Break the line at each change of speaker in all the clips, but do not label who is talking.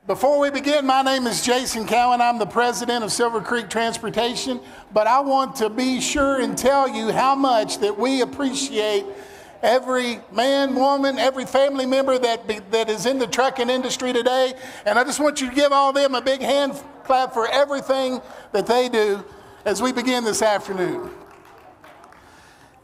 Before we begin, my name is Jason Cowan. I'm the president of Silver Creek Transportation, but I want to be sure and tell you how much that we appreciate every man, woman, every family member that is in the trucking industry today. And I just want you to give all them a big hand clap for everything that they do as we begin this afternoon.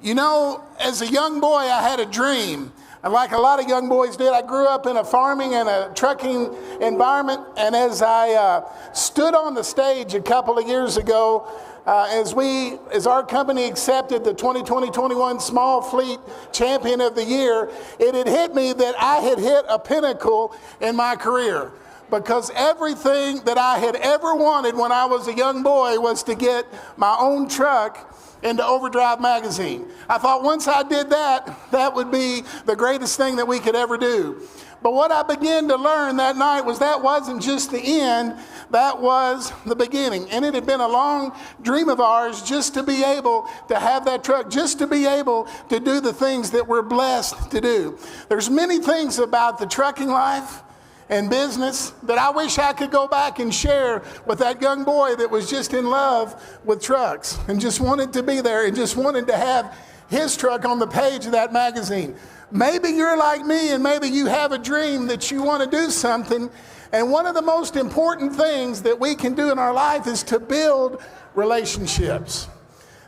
You know, as a young boy, I had a dream. And like a lot of young boys did, I grew up in a farming and a trucking environment. And as I stood on the stage a couple of years ago, as our company accepted the 2020-21 Small Fleet Champion of the Year, it had hit me that I had hit a pinnacle in my career. Because everything that I had ever wanted when I was a young boy was to get my own truck into Overdrive magazine. I thought once I did that, that would be the greatest thing that we could ever do. But what I began to learn that night was that wasn't just the end, that was the beginning. And it had been a long dream of ours just to be able to have that truck, just to be able to do the things that we're blessed to do. There's many things about the trucking life and business that I wish I could go back and share with that young boy that was just in love with trucks and just wanted to be there and just wanted to have his truck on the page of that magazine. Maybe you're like me and maybe you have a dream that you want to do something, and one of the most important things that we can do in our life is to build relationships.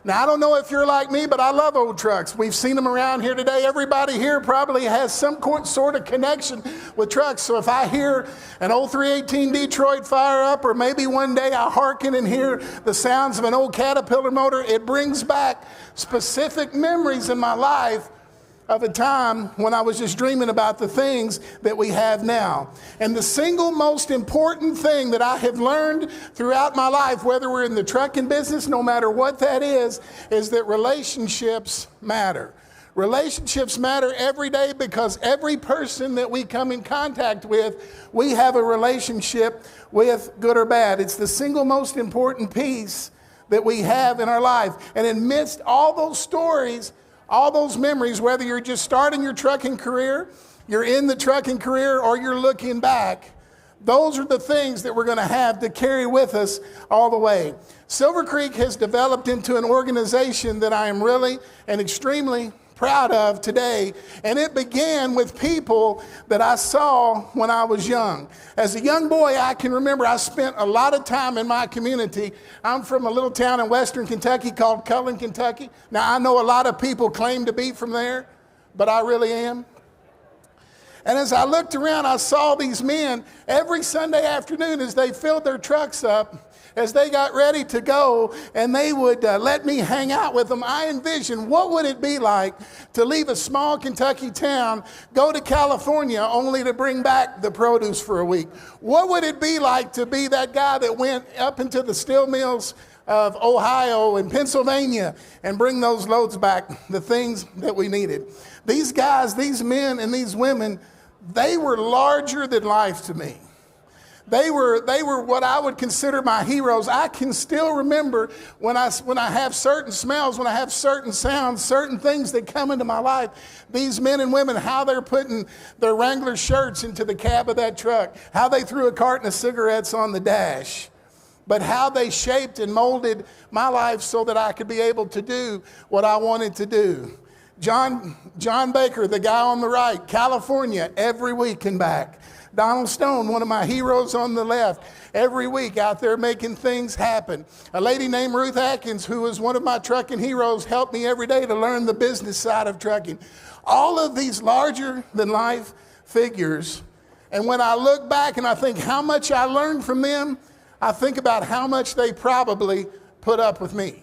Now, I don't know if you're like me, but I love old trucks. We've seen them around here today. Everybody here probably has some sort of connection with trucks. So if I hear an old 318 Detroit fire up, or maybe one day I hearken and hear the sounds of an old Caterpillar motor, it brings back specific memories in my life of a time when I was just dreaming about the things that we have now. And the single most important thing that I have learned throughout my life, whether we're in the trucking business, no matter what that is that relationships matter. Relationships matter every day because every person that we come in contact with, we have a relationship with, good or bad. It's the single most important piece that we have in our life. And amidst all those stories, all those memories, whether you're just starting your trucking career, you're in the trucking career, or you're looking back, those are the things that we're going to have to carry with us all the way. Silver Creek has developed into an organization that I am really and extremely proud of today, and it began with people that I saw when I was young. As a young boy, I can remember I spent a lot of time in my community. I'm from a little town in western Kentucky called Cullen, Kentucky. Now, I know a lot of people claim to be from there, but I really am. And as I looked around, I saw these men every Sunday afternoon as they filled their trucks up, as they got ready to go, and they would let me hang out with them. I envisioned what would it be like to leave a small Kentucky town, go to California only to bring back the produce for a week. What would it be like to be that guy that went up into the steel mills of Ohio and Pennsylvania and bring those loads back, the things that we needed? These guys, these men and these women, they were larger than life to me. They were what I would consider my heroes. I can still remember when I have certain smells, when I have certain sounds, certain things that come into my life. These men and women, how they're putting their Wrangler shirts into the cab of that truck, how they threw a carton of cigarettes on the dash, but how they shaped and molded my life so that I could be able to do what I wanted to do. John Baker, the guy on the right, California, every week and back. Donald Stone, one of my heroes on the left, every week out there making things happen. A lady named Ruth Atkins, who was one of my trucking heroes, helped me every day to learn the business side of trucking. All of these larger than life figures. And when I look back and I think how much I learned from them, I think about how much they probably put up with me.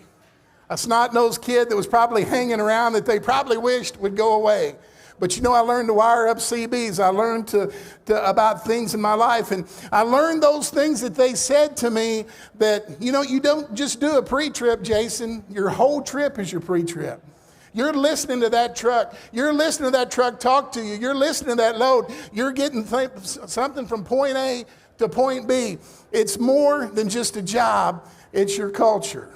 A snot-nosed kid that was probably hanging around that they probably wished would go away. But you know, I learned to wire up CBs. I learned about things in my life. And I learned those things that they said to me that, you know, you don't just do a pre-trip, Jason. Your whole trip is your pre-trip. You're listening to that truck. You're listening to that truck talk to you. You're listening to that load. You're getting something from point A to point B. It's more than just a job. It's your culture.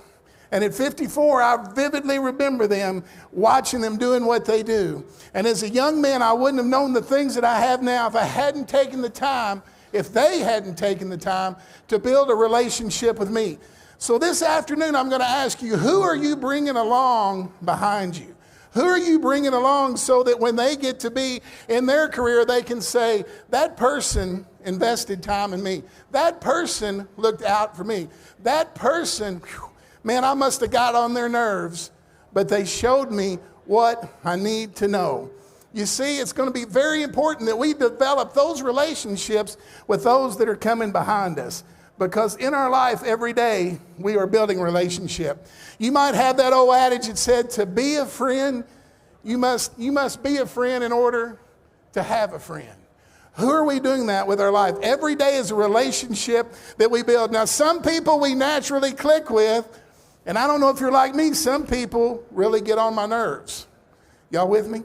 And at 54, I vividly remember them, watching them doing what they do. And as a young man, I wouldn't have known the things that I have now if I hadn't taken the time if they hadn't taken the time to build a relationship with me. So this afternoon, I'm going to ask you, who are you bringing along behind you? Who are you bringing along so that when they get to be in their career, they can say, that person invested time in me. That person looked out for me. That person, man, I must have got on their nerves, but they showed me what I need to know. You see, it's going to be very important that we develop those relationships with those that are coming behind us. Because in our life every day, we are building a relationship. You might have that old adage that said, to be a friend, you must be a friend in order to have a friend. Who are we doing that with our life? Every day is a relationship that we build. Now, some people we naturally click with, and I don't know if you're like me, some people really get on my nerves. Y'all with me?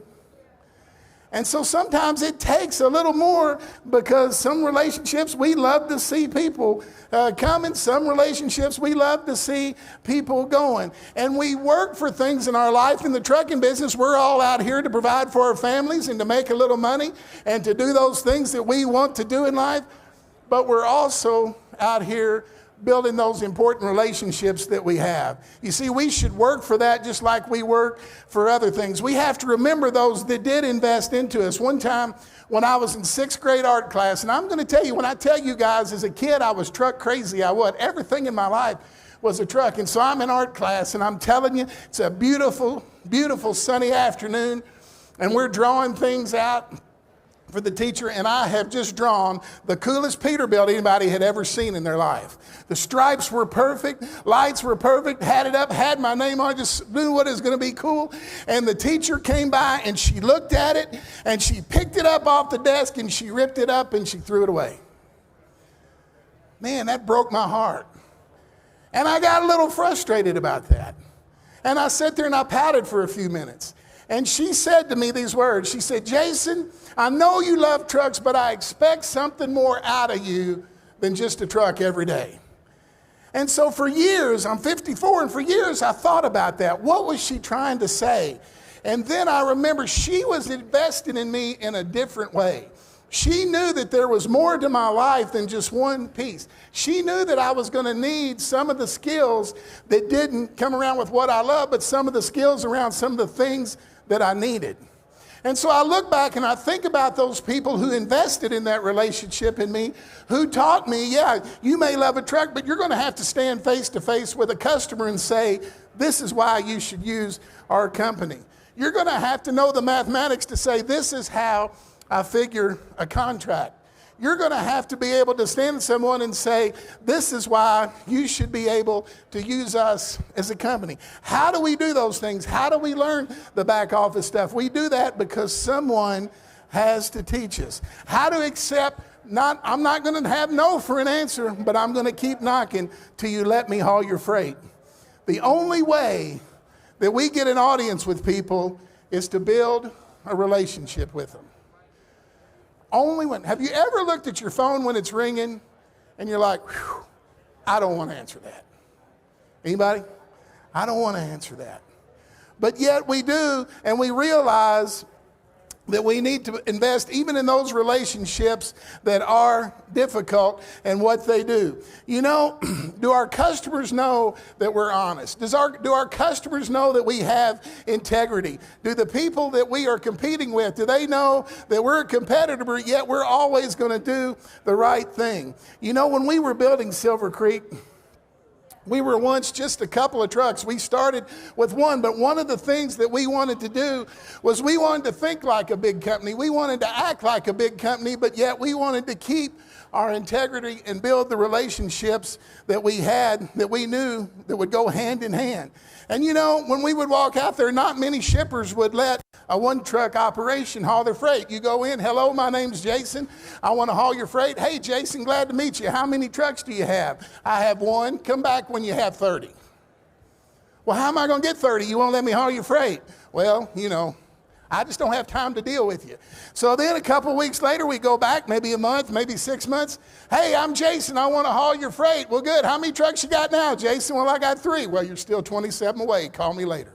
And so sometimes it takes a little more, because some relationships we love to see people coming. Some relationships we love to see people going. And we work for things in our life. In the trucking business, we're all out here to provide for our families and to make a little money and to do those things that we want to do in life. But we're also out here building those important relationships that we have. You see, we should work for that just like we work for other things. We have to remember those that did invest into us. One time when I was in 6th grade art class, and I'm going to tell you, when I tell you guys, as a kid, I was truck crazy. I was. Everything in my life was a truck. And so I'm in art class, and I'm telling you, it's a beautiful, beautiful sunny afternoon, and we're drawing things out for the teacher, and I have just drawn the coolest Peterbilt anybody had ever seen in their life. The stripes were perfect, lights were perfect, had it up, had my name on it, just knew what is going to be cool. And the teacher came by and she looked at it and she picked it up off the desk and she ripped it up and she threw it away. Man, that broke my heart. And I got a little frustrated about that. And I sat there and I pouted for a few minutes. And she said to me these words. She said, Jason, I know you love trucks, but I expect something more out of you than just a truck every day. And so for years, I'm 54, and for years I thought about that. What was she trying to say? And then I remember she was investing in me in a different way. She knew that there was more to my life than just one piece. She knew that I was going to need some of the skills that didn't come around with what I love, but some of the skills around some of the things that I needed. And so I look back and I think about those people who invested in that relationship in me, who taught me, yeah, you may love a truck, but you're going to have to stand face to face with a customer and say, this is why you should use our company. You're going to have to know the mathematics to say, this is how I figure a contract. You're going to have to be able to stand to someone and say, this is why you should be able to use us as a company. How do we do those things? How do we learn the back office stuff? We do that because someone has to teach us. How to accept, I'm not going to have no for an answer, but I'm going to keep knocking till you let me haul your freight. The only way that we get an audience with people is to build a relationship with them. Only when. Have you ever looked at your phone when it's ringing and you're like, whew, I don't want to answer that? Anybody? I don't want to answer that. But yet we do, and we realize that we need to invest even in those relationships that are difficult and what they do. You know, do our customers know that we're honest? Do our customers know that we have integrity? Do the people that we are competing with, do they know that we're a competitor, but yet we're always going to do the right thing? You know, when we were building Silver Creek, we were once just a couple of trucks. We started with one, but one of the things that we wanted to do was we wanted to think like a big company. We wanted to act like a big company, but yet we wanted to keep our integrity and build the relationships that we had, that we knew that would go hand in hand. And you know, when we would walk out there, not many shippers would let a one-truck operation haul their freight. You go in, hello, my name's Jason. I want to haul your freight. Hey, Jason, glad to meet you. How many trucks do you have? I have one. Come back when you have 30. Well, how am I going to get 30? You won't let me haul your freight. Well, you know, I just don't have time to deal with you. So then a couple weeks later, we go back, maybe a month, maybe 6 months. Hey, I'm Jason. I want to haul your freight. Well, good. How many trucks you got now, Jason? Well, I got 3. Well, you're still 27 away. Call me later.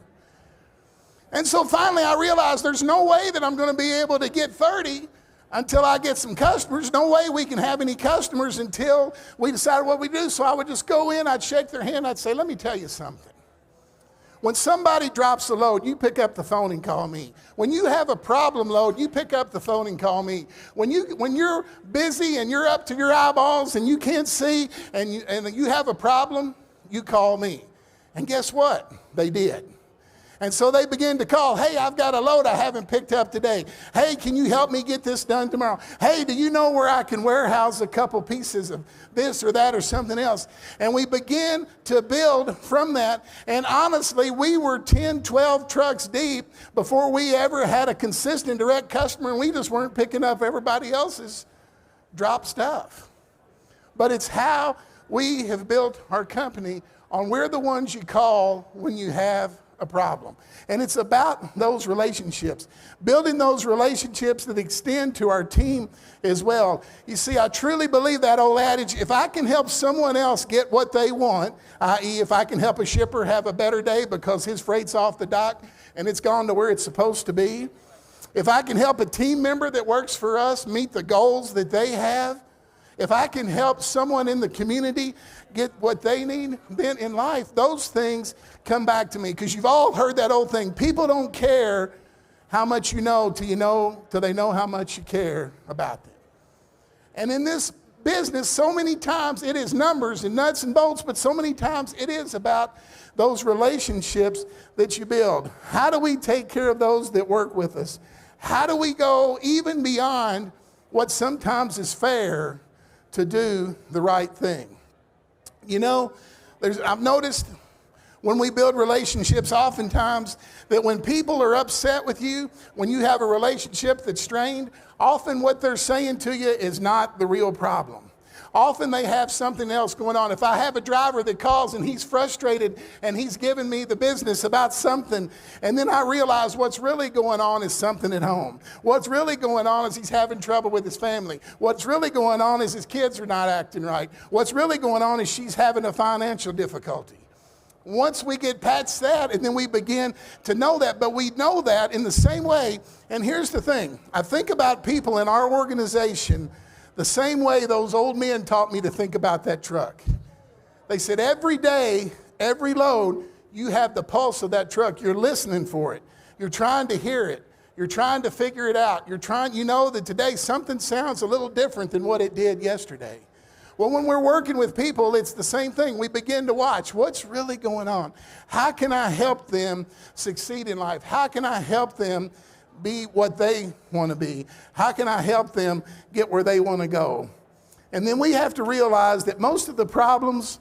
And so finally, I realized there's no way that I'm going to be able to get 30 until I get some customers. No way we can have any customers until we decide what we do. So I would just go in, I'd shake their hand, I'd say, let me tell you something. When somebody drops a load, you pick up the phone and call me. When you have a problem load, you pick up the phone and call me. When you're busy and you're up to your eyeballs and you can't see and you have a problem, you call me. And guess what? They did. And so they began to call, hey, I've got a load I haven't picked up today. Hey, can you help me get this done tomorrow? Hey, do you know where I can warehouse a couple pieces of this or that or something else? And we began to build from that. And honestly, we were 10, 12 trucks deep before we ever had a consistent direct customer, and we just weren't picking up everybody else's drop stuff. But it's how we have built our company on we're the ones you call when you have a problem. And it's about those relationships, building those relationships that extend to our team as well. You see, I truly believe that old adage, if I can help someone else get what they want, i.e. if I can help a shipper have a better day because his freight's off the dock and it's gone to where it's supposed to be, if I can help a team member that works for us meet the goals that they have, if I can help someone in the community get what they need, then in life, those things come back to me. Because you've all heard that old thing, people don't care how much you know till they know how much you care about them. And in this business, so many times it is numbers and nuts and bolts, but so many times it is about those relationships that you build. How do we take care of those that work with us? How do we go even beyond what sometimes is fair to do the right thing? You know, I've noticed when we build relationships, oftentimes that when people are upset with you, when you have a relationship that's strained, often what they're saying to you is not the real problem. Often they have something else going on. If I have a driver that calls and he's frustrated and he's giving me the business about something, and then I realize what's really going on is something at home. What's really going on is he's having trouble with his family. What's really going on is his kids are not acting right. What's really going on is she's having a financial difficulty. Once we get past that, and then we begin to know that, but we know that in the same way. And here's the thing. I think about people in our organization the same way those old men taught me to think about that truck. They said every day, every load, you have the pulse of that truck. You're listening for it. You're trying to hear it. You're trying to figure it out. You know that today something sounds a little different than what it did yesterday. Well, when we're working with people, it's the same thing. We begin to watch what's really going on. How can I help them succeed in life? How can I help them be what they want to be? How can I help them get where they want to go? And then we have to realize that most of the problems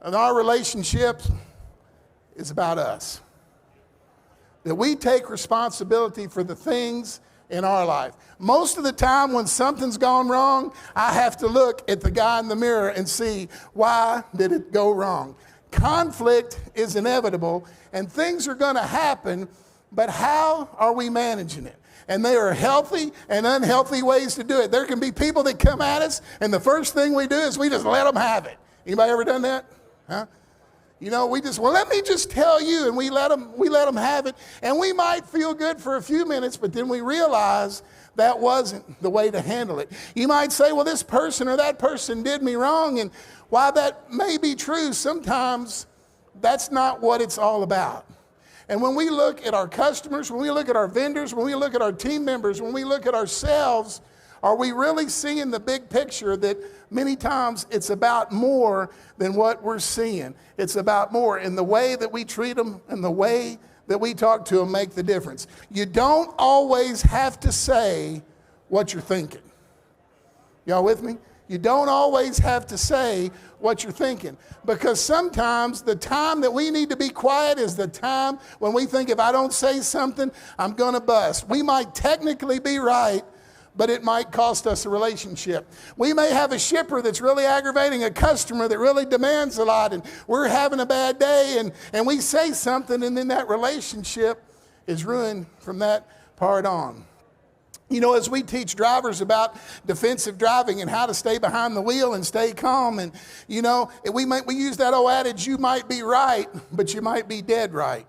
in our relationships is about us. That we take responsibility for the things in our life. Most of the time when something's gone wrong, I have to look at the guy in the mirror and see, why did it go wrong? Conflict is inevitable and things are going to happen, but how are we managing it? And there are healthy and unhealthy ways to do it. There can be people that come at us, and the first thing we do is we just let them have it. Anybody ever done that? Huh? You know, let me just tell you, and we let them have it. And we might feel good for a few minutes, but then we realize that wasn't the way to handle it. You might say, well, this person or that person did me wrong, and while that may be true, sometimes that's not what it's all about. And when we look at our customers, when we look at our vendors, when we look at our team members, when we look at ourselves, are we really seeing the big picture that many times it's about more than what we're seeing? It's about more. And the way that we treat them and the way that we talk to them make the difference. You don't always have to say what you're thinking. Y'all with me? You don't always have to say what you're thinking, because sometimes the time that we need to be quiet is the time when we think if I don't say something, I'm going to bust. We might technically be right, but it might cost us a relationship. We may have a shipper that's really aggravating a customer that really demands a lot, and we're having a bad day, and we say something, and then that relationship is ruined from that part on. You know, as we teach drivers about defensive driving and how to stay behind the wheel and stay calm, and, you know, we use that old adage, you might be right, but you might be dead right,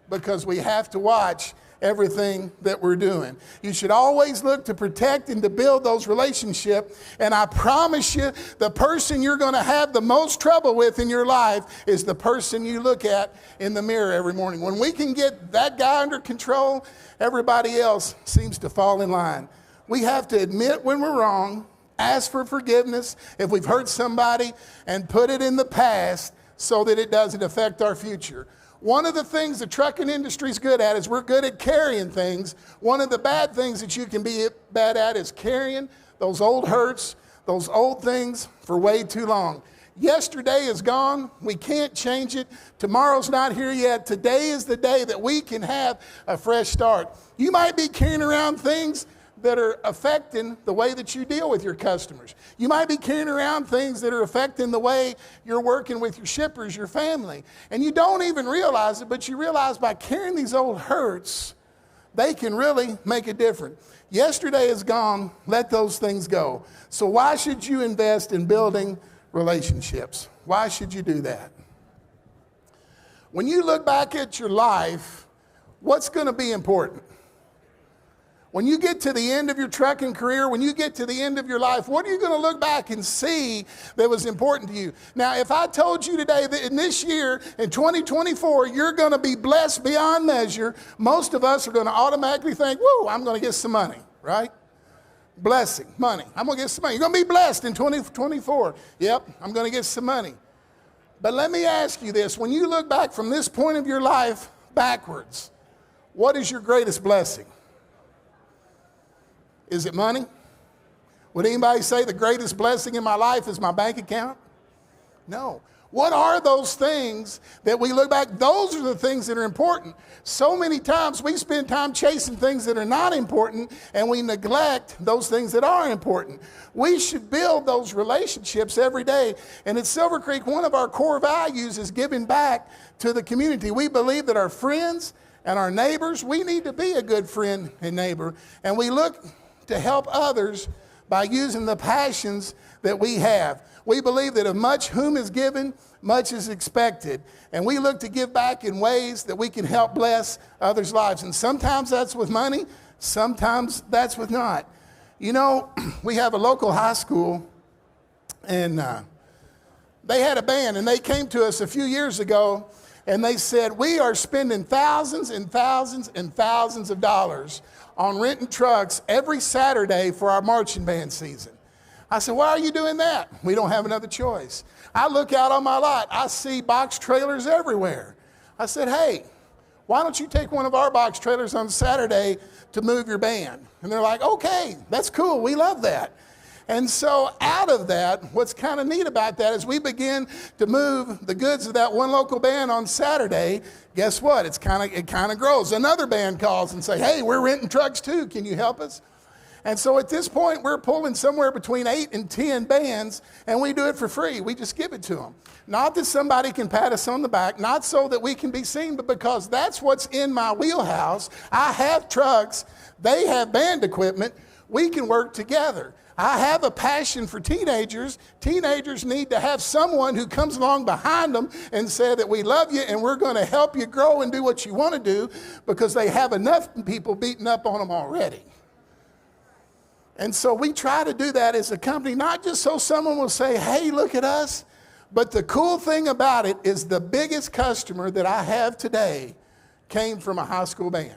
because we have to watch everything that we're doing. You should always look to protect and to build those relationships. And I promise you, the person you're going to have the most trouble with in your life is the person you look at in the mirror every morning. When we can get that guy under control, everybody else seems to fall in line. We have to admit when we're wrong, ask for forgiveness if we've hurt somebody, and put it in the past so that it doesn't affect our future. One of the things the trucking industry is good at is we're good at carrying things. One of the bad things that you can be bad at is carrying those old hurts, those old things for way too long. Yesterday is gone. We can't change it. Tomorrow's not here yet. Today is the day that we can have a fresh start. You might be carrying around things that are affecting the way that you deal with your customers. You might be carrying around things that are affecting the way you're working with your shippers, your family. And you don't even realize it, but you realize by carrying these old hurts, they can really make a difference. Yesterday is gone. Let those things go. So why should you invest in building relationships? Why should you do that? When you look back at your life, what's going to be important? When you get to the end of your trucking career, when you get to the end of your life, what are you going to look back and see that was important to you? Now, if I told you today that in this year, in 2024, you're going to be blessed beyond measure, most of us are going to automatically think, whoa, I'm going to get some money, right? Blessing, money. I'm going to get some money. You're going to be blessed in 2024. Yep, I'm going to get some money. But let me ask you this. When you look back from this point of your life backwards, what is your greatest blessing? Is it money? Would anybody say the greatest blessing in my life is my bank account? No. What are those things that we look back? Those are the things that are important. So many times we spend time chasing things that are not important and we neglect those things that are important. We should build those relationships every day. And at Silver Creek, one of our core values is giving back to the community. We believe that our friends and our neighbors, we need to be a good friend and neighbor. And we look to help others by using the passions that we have. We believe that of much whom is given, much is expected. And we look to give back in ways that we can help bless others' lives. And sometimes that's with money, sometimes that's with not. You know, we have a local high school, and they had a band, and they came to us a few years ago, and they said, we are spending thousands and thousands and thousands of dollars on renting trucks every Saturday for our marching band season. I said, why are you doing that? We don't have another choice. I look out on my lot. I see box trailers everywhere. I said, hey, why don't you take one of our box trailers on Saturday to move your band? And they're like, okay, that's cool. We love that. And so out of that, what's kind of neat about that is we begin to move the goods of that one local band on Saturday. Guess what? It kind of grows. Another band calls and say, hey, we're renting trucks too. Can you help us? And so at this point, we're pulling somewhere between 8 and 10 bands, and we do it for free. We just give it to them. Not that somebody can pat us on the back, not so that we can be seen, but because that's what's in my wheelhouse. I have trucks. They have band equipment. We can work together. I have a passion for teenagers. Teenagers need to have someone who comes along behind them and say that we love you and we're going to help you grow and do what you want to do, because they have enough people beating up on them already. And so we try to do that as a company, not just so someone will say, hey, look at us. But the cool thing about it is the biggest customer that I have today came from a high school band.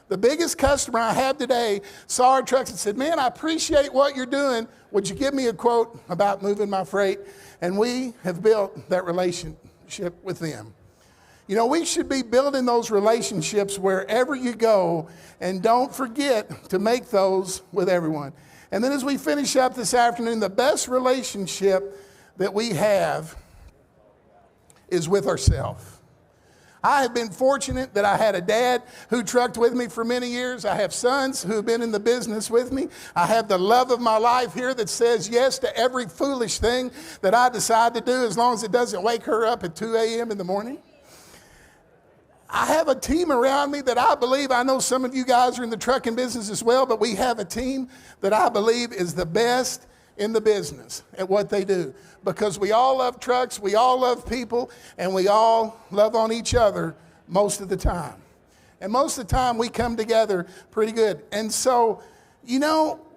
The biggest customer I have today saw our trucks and said, man, I appreciate what you're doing. Would you give me a quote about moving my freight? And we have built that relationship with them. You know, we should be building those relationships wherever you go, and don't forget to make those with everyone. And then as we finish up this afternoon, the best relationship that we have is with ourselves. I have been fortunate that I had a dad who trucked with me for many years. I have sons who have been in the business with me. I have the love of my life here that says yes to every foolish thing that I decide to do, as long as it doesn't wake her up at 2 a.m. in the morning. I have a team around me that I believe, I know some of you guys are in the trucking business as well, but we have a team that I believe is the best in the business at what they do, because we all love trucks, we all love people, and we all love on each other most of the time. And most of the time we come together pretty good. And so,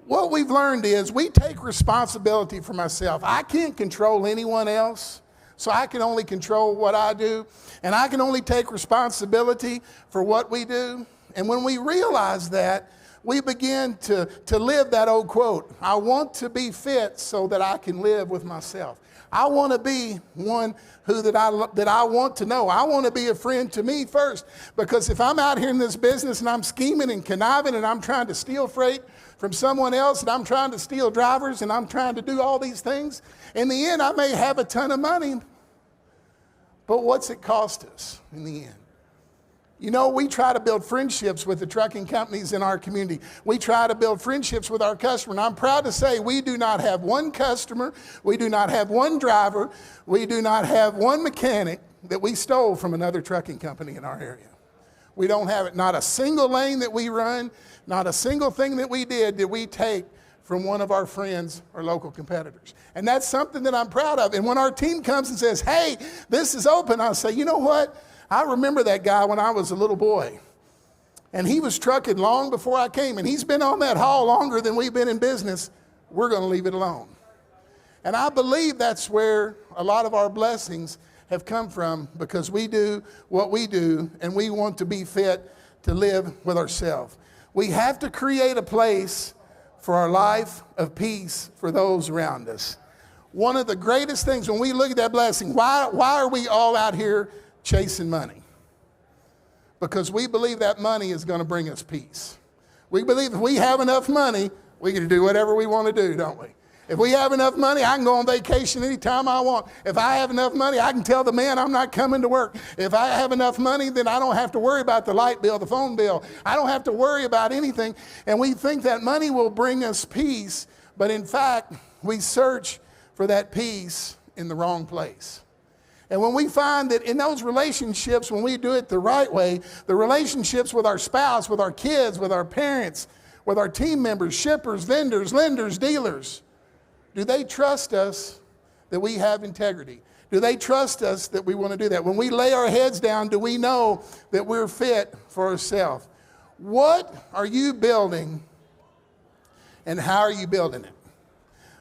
what we've learned is we take responsibility for myself. I can't control anyone else, so I can only control what I do. And I can only take responsibility for what we do. And when we realize that, we begin to live that old quote, I want to be fit so that I can live with myself. I want to be one that I want to know. I want to be a friend to me first, because if I'm out here in this business and I'm scheming and conniving and I'm trying to steal freight from someone else and I'm trying to steal drivers and I'm trying to do all these things, in the end I may have a ton of money, but what's it cost us in the end? We try to build friendships with the trucking companies in our community. We try to build friendships with our customer. And I'm proud to say we do not have one customer, we do not have one driver, we do not have one mechanic that we stole from another trucking company in our area. We don't have it. Not a single lane that we run, not a single thing that we did we take from one of our friends or local competitors. And that's something that I'm proud of. And when our team comes and says, hey, this is open, I'll say, you know what? I remember that guy when I was a little boy. And he was trucking long before I came. And he's been on that haul longer than we've been in business. We're going to leave it alone. And I believe that's where a lot of our blessings have come from, because we do what we do and we want to be fit to live with ourselves. We have to create a place for our life of peace for those around us. One of the greatest things when we look at that blessing, why are we all out here chasing money? Because we believe that money is going to bring us peace. We believe if we have enough money, we can do whatever we want to do, don't we? If we have enough money, I can go on vacation anytime I want. If I have enough money, I can tell the man I'm not coming to work. If I have enough money, then I don't have to worry about the light bill, the phone bill. I don't have to worry about anything. And we think that money will bring us peace, but in fact, we search for that peace in the wrong place. And when we find that in those relationships, when we do it the right way, the relationships with our spouse, with our kids, with our parents, with our team members, shippers, vendors, lenders, dealers, do they trust us that we have integrity? Do they trust us that we want to do that? When we lay our heads down, do we know that we're fit for ourselves? What are you building and how are you building it?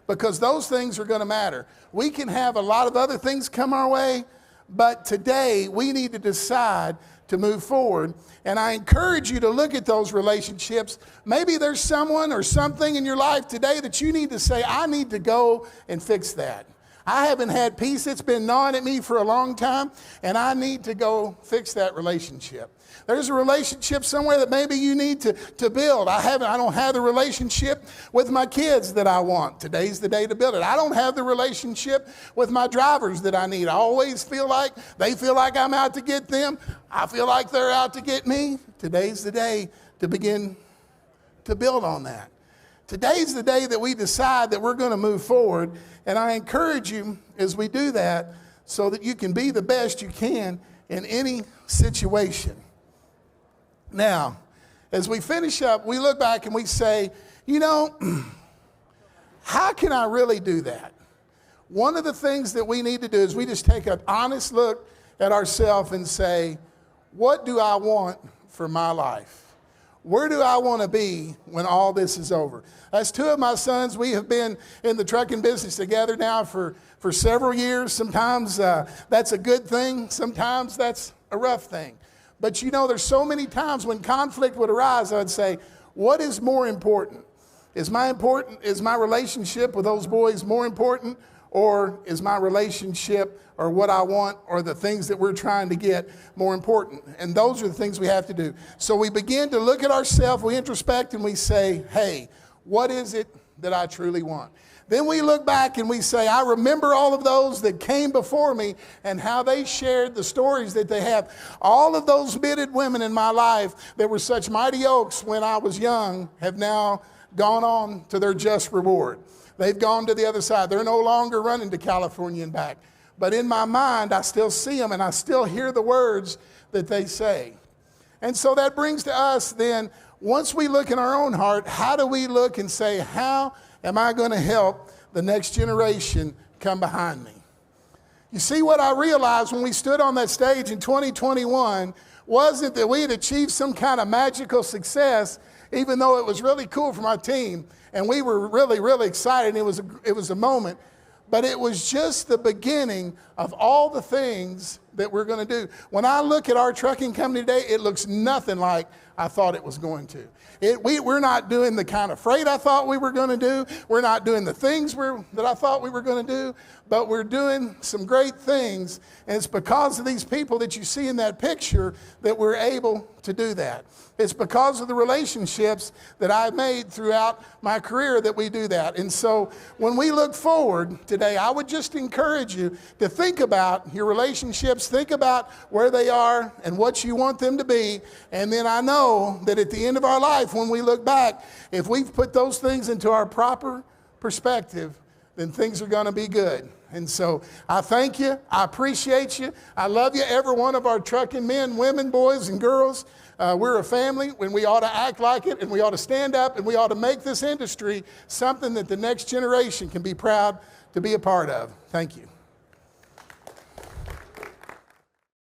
Because those things are going to matter. We can have a lot of other things come our way, but today we need to decide to move forward. And I encourage you to look at those relationships. Maybe there's someone or something in your life today that you need to say, I need to go and fix that. I haven't had peace. It's been gnawing at me for a long time, and I need to go fix that relationship. There's a relationship somewhere that maybe you need to build. I don't have the relationship with my kids that I want. Today's the day to build it. I don't have the relationship with my drivers that I need. I always feel like they feel like I'm out to get them. I feel like they're out to get me. Today's the day to begin to build on that. Today's the day that we decide that we're going to move forward. And I encourage you as we do that so that you can be the best you can in any situation. Now, as we finish up, we look back and we say, how can I really do that? One of the things that we need to do is we just take an honest look at ourselves and say, what do I want for my life? Where do I want to be when all this is over? As two of my sons, we have been in the trucking business together now for several years. Sometimes that's a good thing. Sometimes that's a rough thing. But there's so many times when conflict would arise, I'd say, what is more important? Is my relationship with those boys more important, or is my relationship or what I want or the things that we're trying to get more important? And those are the things we have to do. So we begin to look at ourselves, we introspect, and we say, hey, what is it that I truly want? Then we look back and we say, I remember all of those that came before me and how they shared the stories that they have. All of those men and women in my life that were such mighty oaks when I was young have now gone on to their just reward. They've gone to the other side. They're no longer running to California and back. But in my mind, I still see them and I still hear the words that they say. And so that brings to us then, once we look in our own heart, how do we look and say, how am I going to help the next generation come behind me? You see, what I realized when we stood on that stage in 2021 wasn't that we had achieved some kind of magical success, even though it was really cool from our team, and we were really, really excited. It was a moment, but it was just the beginning of all the things that we're going to do. When I look at our trucking company today, it looks nothing like I thought it was going to. We're not doing the kind of freight I thought we were going to do. We're not doing the things that I thought we were going to do, but we're doing some great things. And it's because of these people that you see in that picture that we're able to do that. It's because of the relationships that I've made throughout my career that we do that. And so when we look forward today, I would just encourage you to think about your relationships, think about where they are and what you want them to be. And then I know that at the end of our life, when we look back, if we've put those things into our proper perspective, then things are going to be good. And so I thank you. I appreciate you. I love you, every one of our trucking men, women, boys, and girls. We're a family when we ought to act like it, and we ought to stand up, and we ought to make this industry something that the next generation can be proud to be a part of. Thank you.